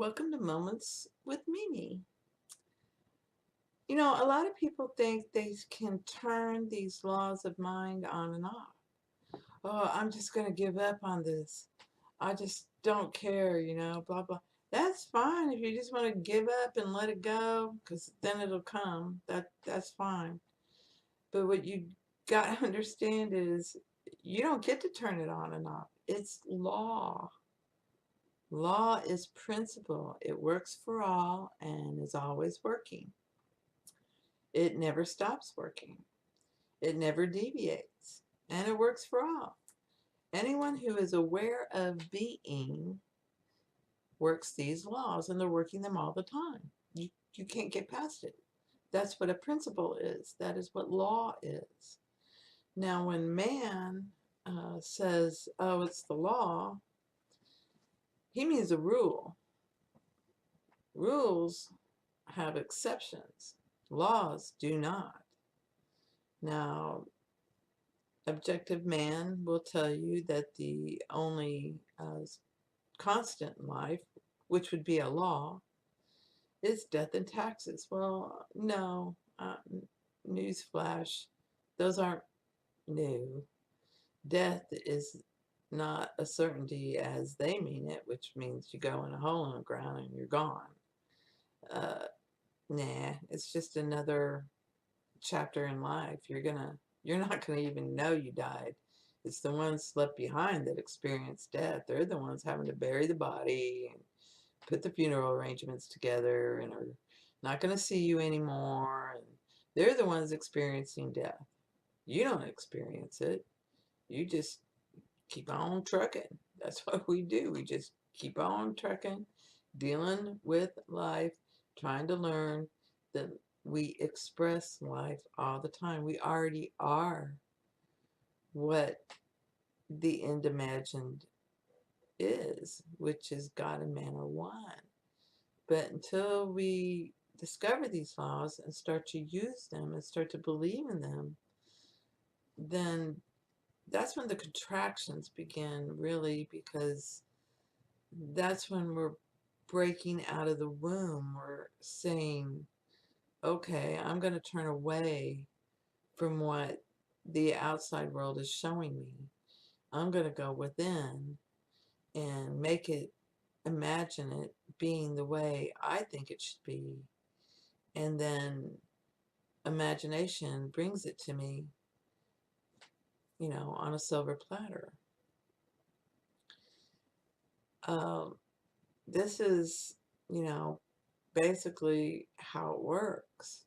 Welcome to Moments with Mimi. A lot of people think they can turn these laws of mind on and off. Oh, I'm just going to give up on this. I just don't care, blah, blah. That's fine if you just want to give up and let it go, because then it'll come. That's fine. But what you got to understand is you don't get to turn it on and off. It's law. Law is principle. It works for all and is always working. It never stops working. It never deviates. And it works for all. Anyone who is aware of being works these laws, and they're working them all the time. You can't get past it. That's what a principle is. That is what law is. Now, when man says, oh, it's the law, he means a rule. Rules have exceptions. Laws do not. Now, objective man will tell you that the only constant in life, which would be a law, is death and taxes. Well, no, newsflash, those aren't new. Death is not a certainty as they mean it, which means you go in a hole in the ground and you're gone. Uh, nah, it's just another chapter in life. You're not gonna even know you died. It's the ones left behind that experience death. They're the ones having to bury the body and put the funeral arrangements together and are not gonna see you anymore. And they're the ones experiencing death. You don't experience it. You just keep on trucking. That's what we do. We just keep on trucking, dealing with life, trying to learn that we express life all the time. We already are what the end imagined is, which is God and man are one. But until we discover these laws and start to use them and start to believe in them, then that's when the contractions begin, really, because that's when we're breaking out of the womb. We're saying, okay, I'm going to turn away from what the outside world is showing me. I'm going to go within and make it, imagine it being the way I think it should be. And then imagination brings it to me, on a silver platter. Um, this is, you know, basically how it works.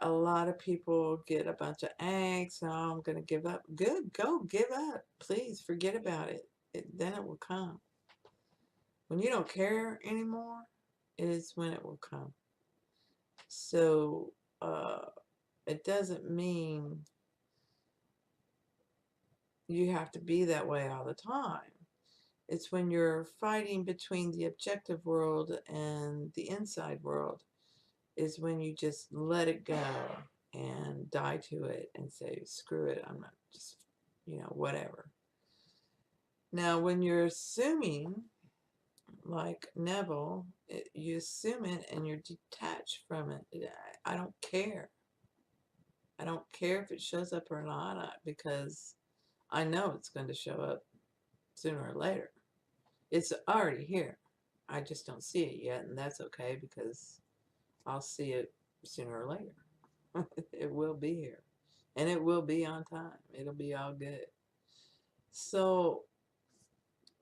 A lot of people get a bunch of angst. Oh, I'm going to give up. Good, go give up. Please forget about it. Then it will come. When you don't care anymore, is when it will come. So uh, it doesn't mean you have to be that way all the time. It's when you're fighting between the objective world and the inside world, is when you just let it go and die to it and say, screw it, I'm not just, whatever. Now, when you're assuming, like Neville, you assume it and you're detached from it. I don't care. I don't care if it shows up or not, because I know it's going to show up sooner or later. It's already here. I just don't see it yet, and that's okay, because I'll see it sooner or later. It will be here, and it will be on time. It'll be all good. So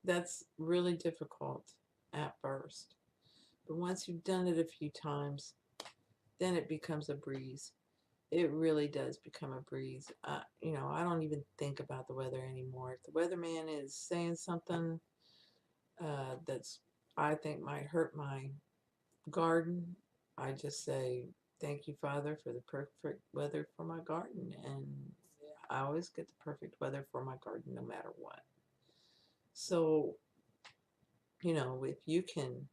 that's really difficult at first. But once you've done it a few times, then it becomes a breeze. It really does become a breeze. I don't even think about the weather anymore. If the weatherman is saying something that's, I think, might hurt my garden, I just say, thank you, Father, for the perfect weather for my garden. And I always get the perfect weather for my garden no matter what. So, if you can,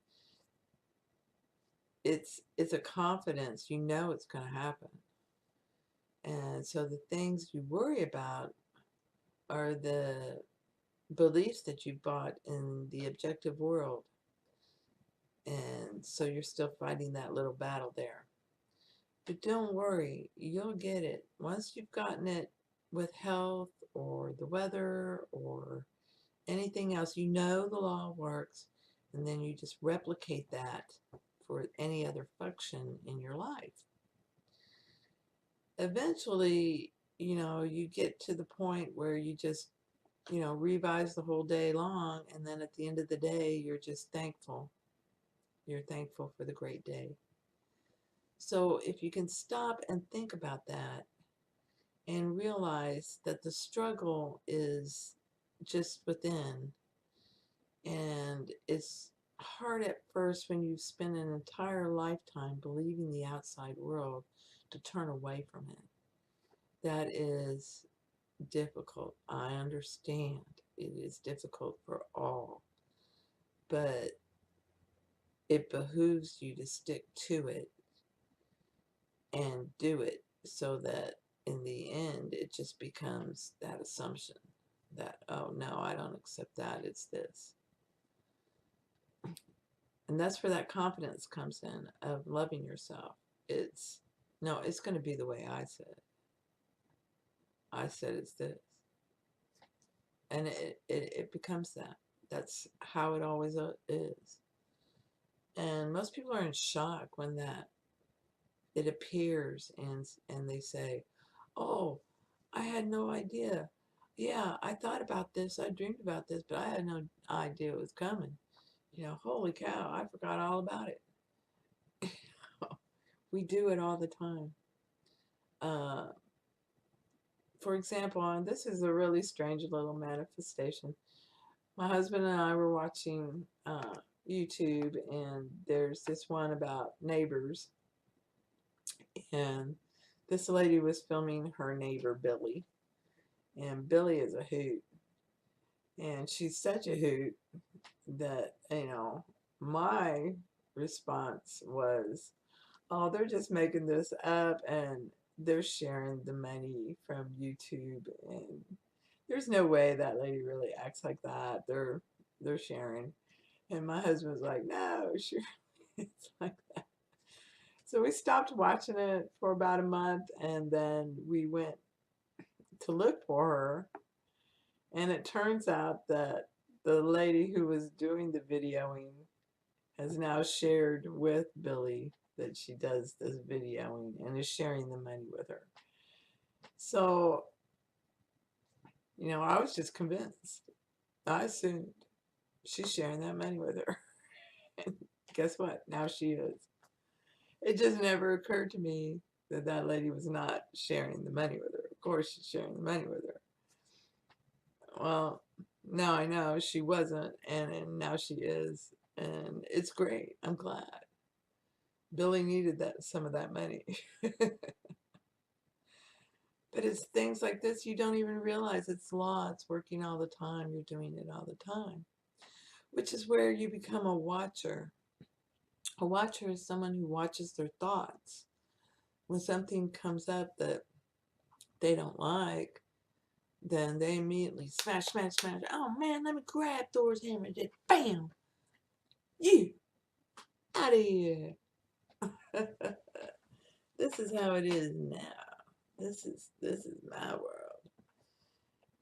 it's a confidence, it's going to happen. And so the things you worry about are the beliefs that you bought in the objective world. And so you're still fighting that little battle there. But don't worry, you'll get it. Once you've gotten it with health or the weather or anything else, you know the law works, and then you just replicate that for any other function in your life. Eventually, you get to the point where you just, revise the whole day long, and then at the end of the day, you're just thankful. You're thankful for the great day. So if you can stop and think about that and realize that the struggle is just within, and it's hard at first when you've spent an entire lifetime believing the outside world to turn away from it. That is difficult. I understand it is difficult for all, but it behooves you to stick to it and do it so that in the end it just becomes that assumption that, oh no, I don't accept that, it's this. And that's where that confidence comes in of loving yourself. It's no, it's going to be the way I said it. I said it's this. And it becomes that. That's how it always is. And most people are in shock when that it appears, and they say, "Oh, I had no idea. Yeah, I thought about this, I dreamed about this, but I had no idea it was coming. Holy cow, I forgot all about it." We do it all the time. Uh, for example, and this is a really strange little manifestation. My husband and I were watching YouTube, and there's this one about neighbors, and this lady was filming her neighbor Billy, and Billy is a hoot, and she's such a hoot that my response was, "Oh, they're just making this up, and they're sharing the money from YouTube, and there's no way that lady really acts like that. They're sharing." And my husband was like, "No, sure, it's like that." So we stopped watching it for about a month, and then we went to look for her, and it turns out that the lady who was doing the videoing has now shared with Billy that she does this videoing and is sharing the money with her. So, I was just convinced. I assumed she's sharing that money with her. And guess what? Now she is. It just never occurred to me that that lady was not sharing the money with her. Of course, she's sharing the money with her. Well, now I know she wasn't, and now she is, and it's great. I'm glad. Billy needed some of that money. But it's things like this you don't even realize it's law. It's working all the time. You're doing it all the time, which is where you become a watcher. A watcher is someone who watches their thoughts. When something comes up that they don't like, then they immediately smash, smash, smash. "Oh man, let me grab Thor's hammer." Just bam, you out of here. This is how it is now. This is my world.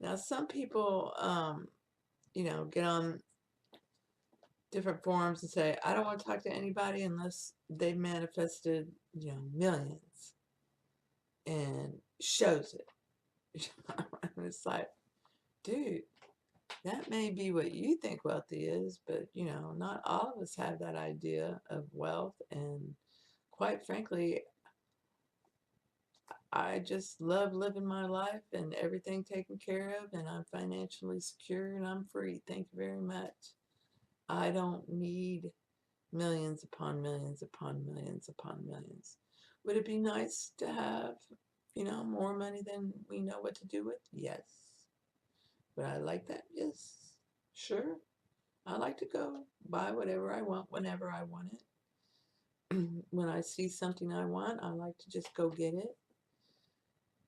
Now, some people, get on different forums and say, "I don't want to talk to anybody unless they manifested, millions," and shows it. And it's like, dude, that may be what you think wealthy is, but not all of us have that idea of wealth. And quite frankly, I just love living my life and everything taken care of, and I'm financially secure and I'm free. Thank you very much. I don't need millions upon millions upon millions upon millions. Would it be nice to have, more money than we know what to do with? Yes. Would I like that? Yes. Sure. I like to go buy whatever I want whenever I want it. When I see something I want, I like to just go get it.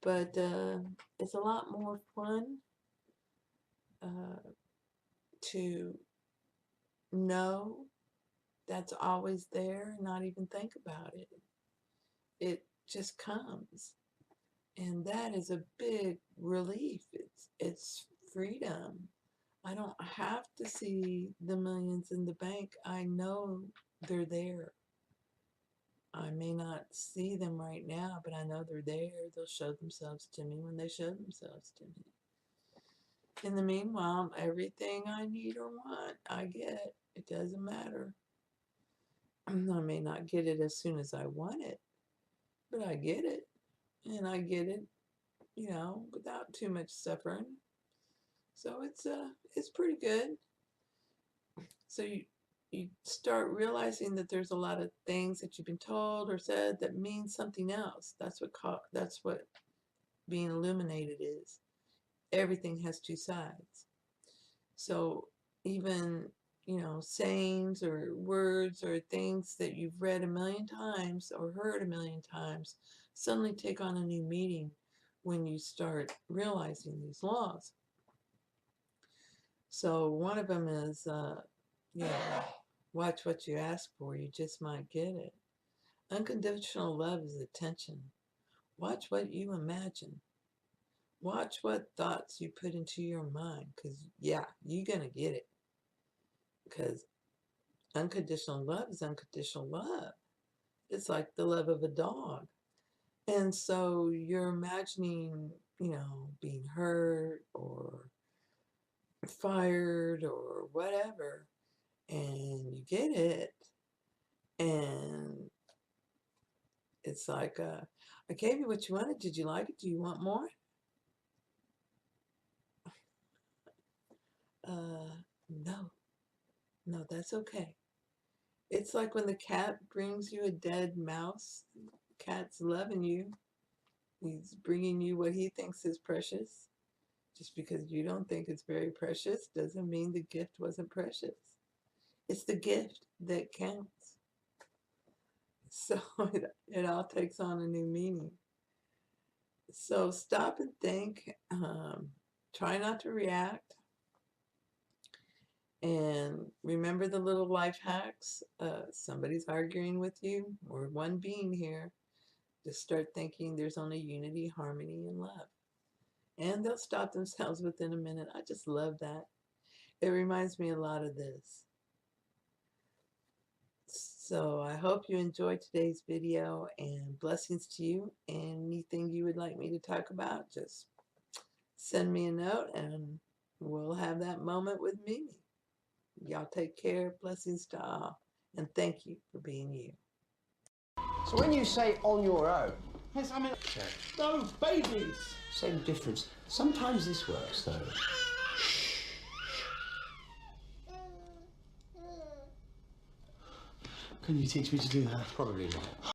But it's a lot more fun to know that's always there, not even think about it. It just comes. And that is a big relief. It's freedom. I don't have to see the millions in the bank. I know they're there. I may not see them right now, but I know they're there. They'll show themselves to me when they show themselves to me. In the meanwhile, everything I need or want, I get. It doesn't matter. I may not get it as soon as I want it, but I get it. And I get it, without too much suffering. So it's pretty good. So you start realizing that there's a lot of things that you've been told or said that mean something else. That's what being illuminated is. Everything has two sides. So even, sayings or words or things that you've read a million times or heard a million times suddenly take on a new meaning when you start realizing these laws. So one of them is, watch what you ask for, you just might get it. Unconditional love is attention. Watch what you imagine. Watch what thoughts you put into your mind, because, you're going to get it. Because unconditional love is unconditional love. It's like the love of a dog. And so you're imagining, being hurt or fired or whatever, and you get it. And it's like, I gave you what you wanted. Did you like it? Do you want more? No, that's okay. It's like when the cat brings you a dead mouse. Cat's loving you. He's bringing you what he thinks is precious. Just because you don't think it's very precious doesn't mean the gift wasn't precious. It's the gift that counts. So it all takes on a new meaning. So stop and think. Try not to react. And remember the little life hacks. Somebody's arguing with you, or one being here. Just start thinking there's only unity, harmony, and love. And they'll stop themselves within a minute. I just love that. It reminds me a lot of this. So I hope you enjoyed today's video, and blessings to you. Anything you would like me to talk about, just send me a note and we'll have that moment with Mimi. Y'all take care. Blessings to all. And thank you for being you. So when you say on your own... Yes, I mean, no babies. Same difference. Sometimes this works, though. Can you teach me to do that? Probably not.